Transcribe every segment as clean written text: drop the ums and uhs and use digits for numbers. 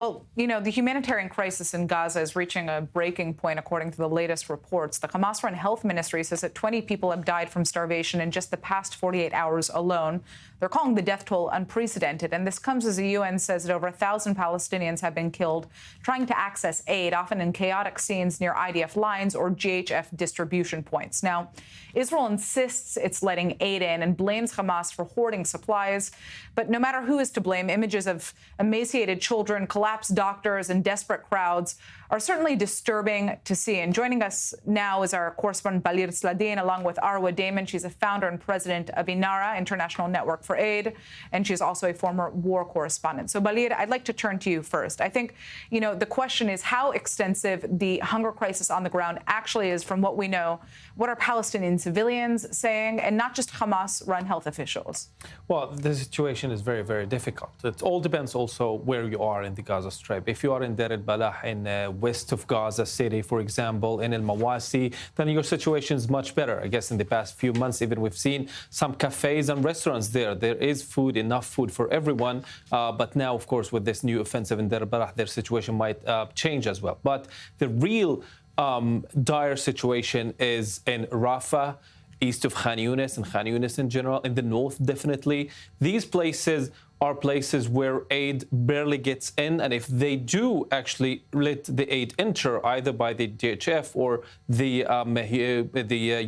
Well, the humanitarian crisis in Gaza is reaching a breaking point, according to the latest reports. The Hamas-run health ministry says that 20 people have died from starvation in just the past 48 hours alone. They're calling the death toll unprecedented, and this comes as the UN says that over 1,000 Palestinians have been killed trying to access aid, often in chaotic scenes near IDF lines or GHF distribution points. Now, Israel insists it's letting aid in and blames Hamas for hoarding supplies. But no matter who is to blame, images of emaciated children, collapsed doctors, and desperate crowds are certainly disturbing to see. And joining us now is our correspondent Balid Sladeen, along with Arwa Damon. She's a founder and president of INARA, International Network for Aid, and she's also a former war correspondent. So, Balid, I'd like to turn to you first. I think, the question is how extensive the hunger crisis on the ground actually is. From what we know, what are Palestinian civilians saying, and not just Hamas-run health officials? Well, the situation is very, very difficult. It all depends also where you are in the Gaza Strip. If you are in Deir al-Balah in west of Gaza City, for example, in al-Mawasi, then your situation is much better. I guess in the past few months, even we've seen some cafes and restaurants there. There is food, enough food for everyone. But now, of course, with this new offensive in Deir al-Balah, their situation might change as well. But the real dire situation is in Rafah, east of Khan Yunis and Khan Yunis in general, in the north, definitely. These places are places where aid barely gets in. And if they do actually let the aid enter, either by the DHF or the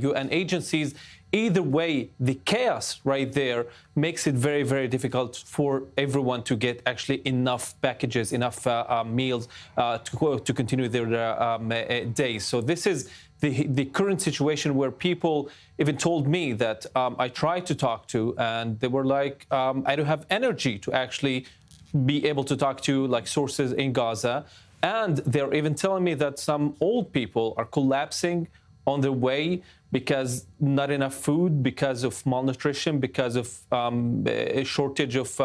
UN agencies, either way, the chaos right there makes it very, very difficult for everyone to get actually enough packages, enough meals to continue their days. So this is the current situation where people even told me that I tried to talk to, and they were like, I don't have energy to actually be able to talk to like sources in Gaza. And they're even telling me that some old people are collapsing on their way because not enough food, because of malnutrition, because of a shortage of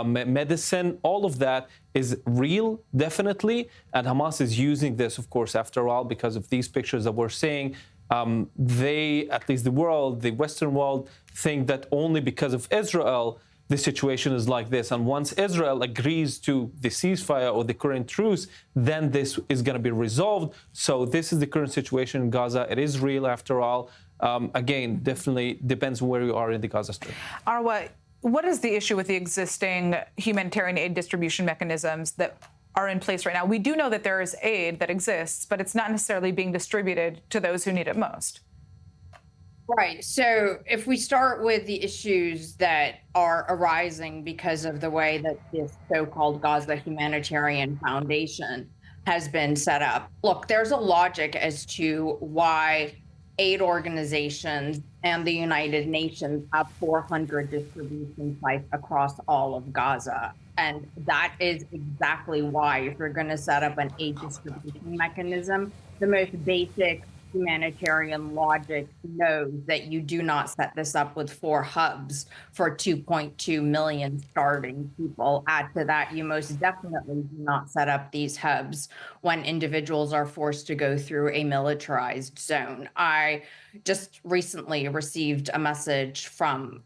medicine. All of that is real, definitely. And Hamas is using this, of course, after all, because of these pictures that we're seeing. They, at least the world, the Western world, think that only because of Israel, the situation is like this. And once Israel agrees to the ceasefire or the current truce, then this is going to be resolved. So this is the current situation in Gaza. It is real after all. Again, definitely depends where you are in the Gaza Strip. Arwa, what is the issue with the existing humanitarian aid distribution mechanisms that are in place right now? We do know that there is aid that exists, but it's not necessarily being distributed to those who need it most. Right. So if we start with the issues that are arising because of the way that this so-called Gaza Humanitarian Foundation has been set up, look, there's a logic as to why aid organizations and the United Nations have 400 distribution sites across all of Gaza. And that is exactly why, if you're going to set up an aid distribution mechanism, the most basic humanitarian logic knows that you do not set this up with 4 hubs for 2.2 million starving people. Add to that, you most definitely do not set up these hubs when individuals are forced to go through a militarized zone. I just recently received a message from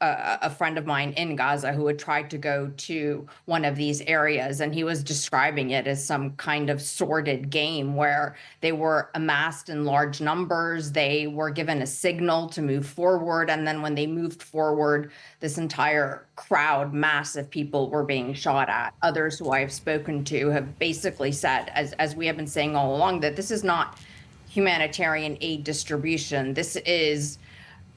a friend of mine in Gaza who had tried to go to one of these areas, and he was describing it as some kind of sordid game where they were amassed in large numbers. They were given a signal to move forward, and then when they moved forward, this entire crowd, mass of people were being shot at. Others who I've spoken to have basically said, as we have been saying all along, that this is not humanitarian aid distribution. This is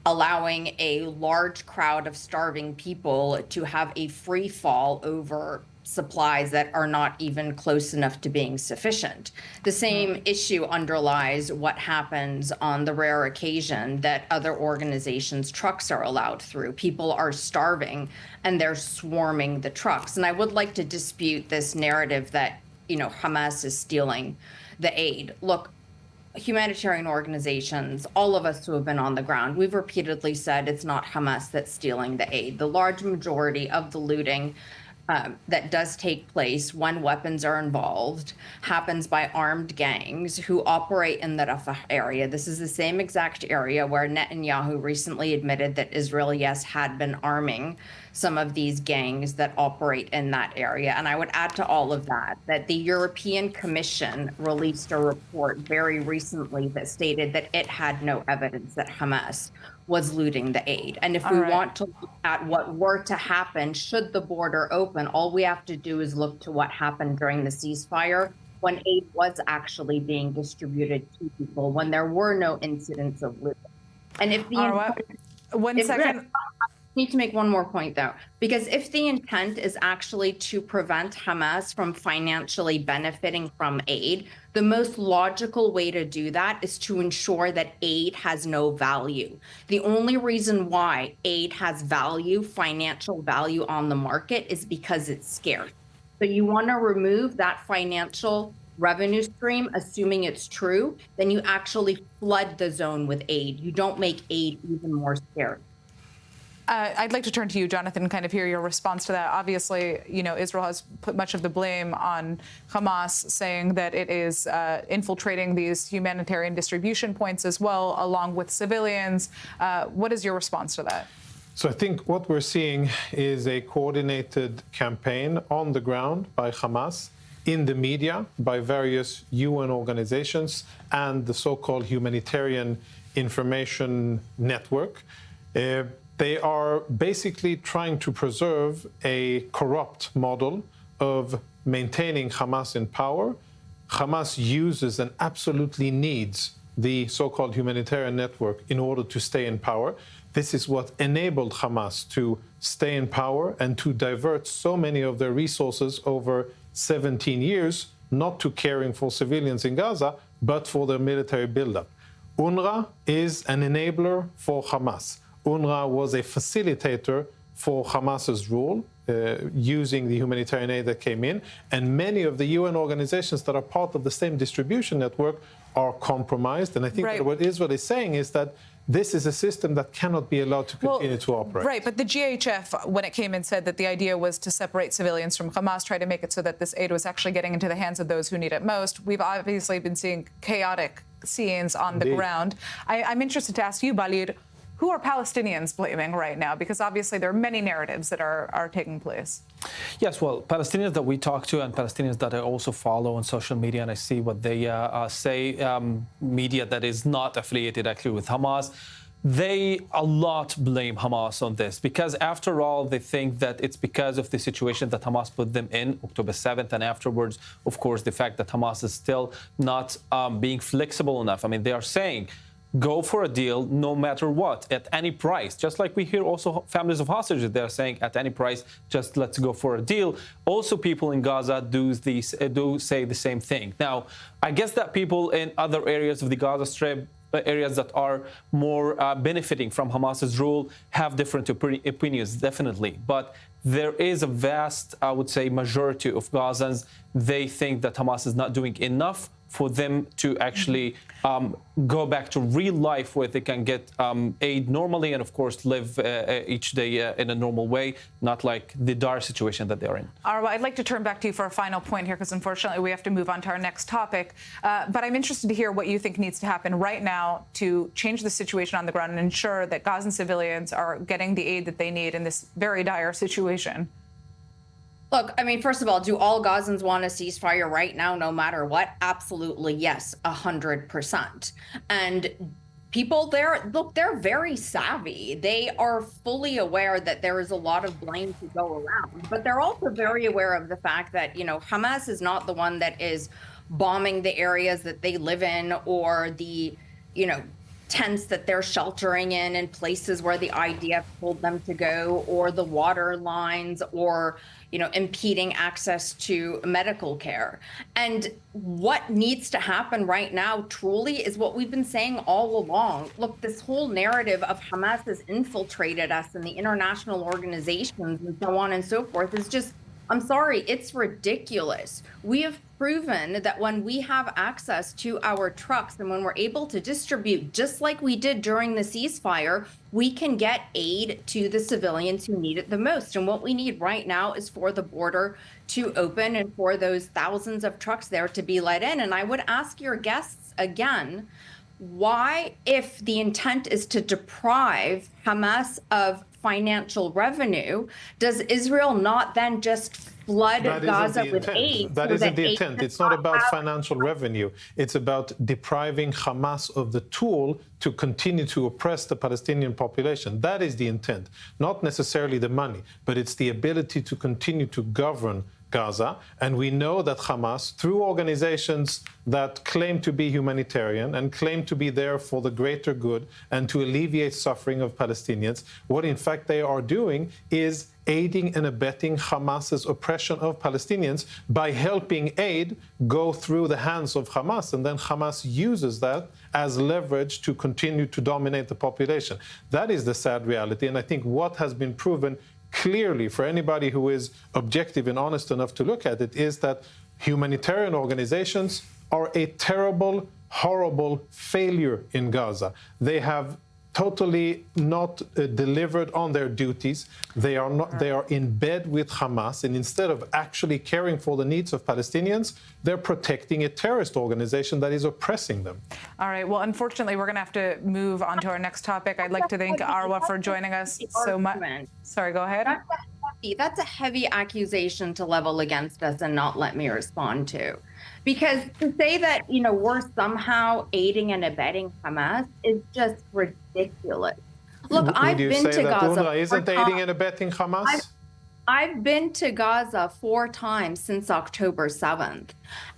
allowing a large crowd of starving people to have a free fall over supplies that are not even close enough to being sufficient. The same issue underlies what happens on the rare occasion that other organizations' trucks are allowed through. People are starving and they're swarming the trucks. And I would like to dispute this narrative that, Hamas is stealing the aid. Look, humanitarian organizations, all of us who have been on the ground, we've repeatedly said it's not Hamas that's stealing the aid. The large majority of the looting that does take place when weapons are involved happens by armed gangs who operate in the Rafah area. This is the same exact area where Netanyahu recently admitted that Israel, yes, had been arming some of these gangs that operate in that area. And I would add to all of that the European Commission released a report very recently that stated that it had no evidence that Hamas was looting the aid. And if we want to look at what were to happen should the border open, all we have to do is look to what happened during the ceasefire when aid was actually being distributed to people, when there were no incidents of looting. And if the I need to make one more point, though, because if the intent is actually to prevent Hamas from financially benefiting from aid, the most logical way to do that is to ensure that aid has no value. The only reason why aid has value, financial value on the market, is because it's scarce. So you want to remove that financial revenue stream, assuming it's true, then you actually flood the zone with aid. You don't make aid even more scarce. I'd like to turn to you, Jonathan, and kind of hear your response to that. Obviously, Israel has put much of the blame on Hamas, saying that it is infiltrating these humanitarian distribution points as well, along with civilians. What is your response to that? So I think what we're seeing is a coordinated campaign on the ground by Hamas, in the media, by various UN organizations, and the so-called humanitarian information network. They are basically trying to preserve a corrupt model of maintaining Hamas in power. Hamas uses and absolutely needs the so-called humanitarian network in order to stay in power. This is what enabled Hamas to stay in power and to divert so many of their resources over 17 years, not to caring for civilians in Gaza, but for their military buildup. UNRWA is an enabler for Hamas. UNRWA was a facilitator for Hamas's rule, using the humanitarian aid that came in. And many of the UN organizations that are part of the same distribution network are compromised. And I think that what Israel is saying is that this is a system that cannot be allowed to continue to operate. Right, but the GHF, when it came in, said that the idea was to separate civilians from Hamas, try to make it so that this aid was actually getting into the hands of those who need it most. We've obviously been seeing chaotic scenes on the ground. I'm interested to ask you, Balid, who are Palestinians blaming right now? Because obviously there are many narratives that are taking place. Yes, well, Palestinians that we talk to and Palestinians that I also follow on social media, and I see what they say, media that is not affiliated actually with Hamas, they a lot blame Hamas on this, because after all, they think that it's because of the situation that Hamas put them in October 7th, and afterwards, of course, the fact that Hamas is still not being flexible enough. I mean, they are saying, go for a deal no matter what, at any price. Just like we hear also families of hostages, they're saying at any price, just let's go for a deal. Also, people in Gaza do say the same thing. Now, I guess that people in other areas of the Gaza Strip, areas that are more benefiting from Hamas's rule, have different opinions, definitely. But there is a vast, I would say, majority of Gazans, they think that Hamas is not doing enough for them to actually go back to real life where they can get aid normally and, of course, live each day in a normal way, not like the dire situation that they're in. Arwa, I'd like to turn back to you for a final point here, because unfortunately we have to move on to our next topic. But I'm interested to hear what you think needs to happen right now to change the situation on the ground and ensure that Gazan civilians are getting the aid that they need in this very dire situation. Look, I mean, first of all, do all Gazans want a ceasefire right now, no matter what? Absolutely, yes, 100%. And people there, look, they're very savvy. They are fully aware that there is a lot of blame to go around, but they're also very aware of the fact that, Hamas is not the one that is bombing the areas that they live in, or the, tents that they're sheltering in and places where the IDF told them to go, or the water lines, or impeding access to medical care. And what needs to happen right now truly is what we've been saying all along. Look, this whole narrative of Hamas has infiltrated us and the international organizations and so on and so forth is just I'm sorry, it's ridiculous. We have proven that when we have access to our trucks and when we're able to distribute, just like we did during the ceasefire, we can get aid to the civilians who need it the most. And what we need right now is for the border to open and for those thousands of trucks there to be let in. And I would ask your guests again, why, if the intent is to deprive Hamas of financial revenue, does Israel not then just flood Gaza with aid? That isn't the intent. It's not about financial revenue. It's about depriving Hamas of the tool to continue to oppress the Palestinian population. That is the intent, not necessarily the money, but it's the ability to continue to govern Gaza. And we know that Hamas, through organizations that claim to be humanitarian and claim to be there for the greater good and to alleviate suffering of Palestinians, what in fact they are doing is aiding and abetting Hamas's oppression of Palestinians by helping aid go through the hands of Hamas. And then Hamas uses that as leverage to continue to dominate the population. That is the sad reality. And I think what has been proven clearly for anybody who is objective and honest enough to look at it is that humanitarian organizations are a terrible, horrible failure in Gaza. They have totally not delivered on their duties. They are in bed with Hamas, and instead of actually caring for the needs of Palestinians, they're protecting a terrorist organization that is oppressing them. All right. Well, unfortunately, we're going to have to move on to our next topic. I'd like to thank Arwa for joining us so much. Sorry, go ahead. That's a heavy accusation to level against us and not let me respond to. Because to say that, we're somehow aiding and abetting Hamas is just ridiculous. Look, I've been to Gaza. UNRWA isn't aiding and abetting Hamas? I've been to Gaza 4 times since October 7th.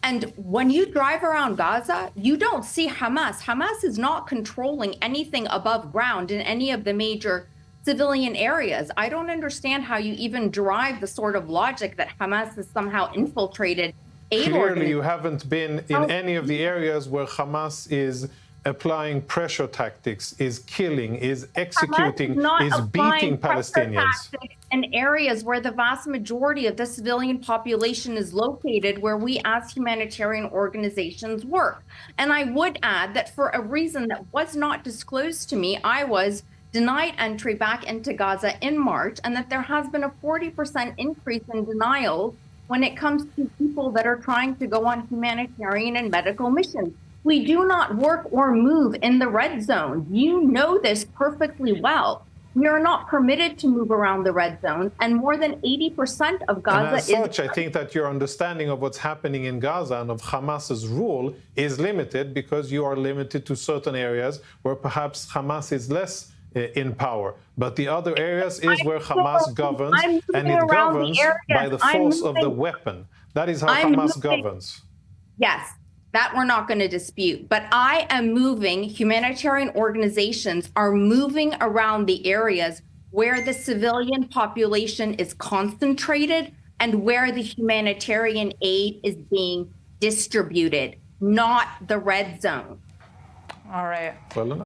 And when you drive around Gaza, you don't see Hamas. Hamas is not controlling anything above ground in any of the major civilian areas. I don't understand how you even derive the sort of logic that Hamas has somehow infiltrated aid. Clearly, you haven't been in any of the areas where Hamas is applying pressure tactics, is killing, is executing, is beating Palestinians. In areas where the vast majority of the civilian population is located, where we as humanitarian organizations work. And I would add that for a reason that was not disclosed to me, I was denied entry back into Gaza in March, and that there has been a 40% increase in denials when it comes to people that are trying to go on humanitarian and medical missions. We do not work or move in the red zone. You know this perfectly well. We are not permitted to move around the red zone, and more than 80% of Gaza and as such, I think that your understanding of what's happening in Gaza and of Hamas's rule is limited because you are limited to certain areas where perhaps Hamas is less in power. But the other areas is where Hamas governs, and it governs by the force of the weapon. That is how Hamas governs. Yes, that we're not going to dispute. But I am moving, humanitarian organizations are moving around the areas where the civilian population is concentrated and where the humanitarian aid is being distributed, not the red zone. All right. Well enough.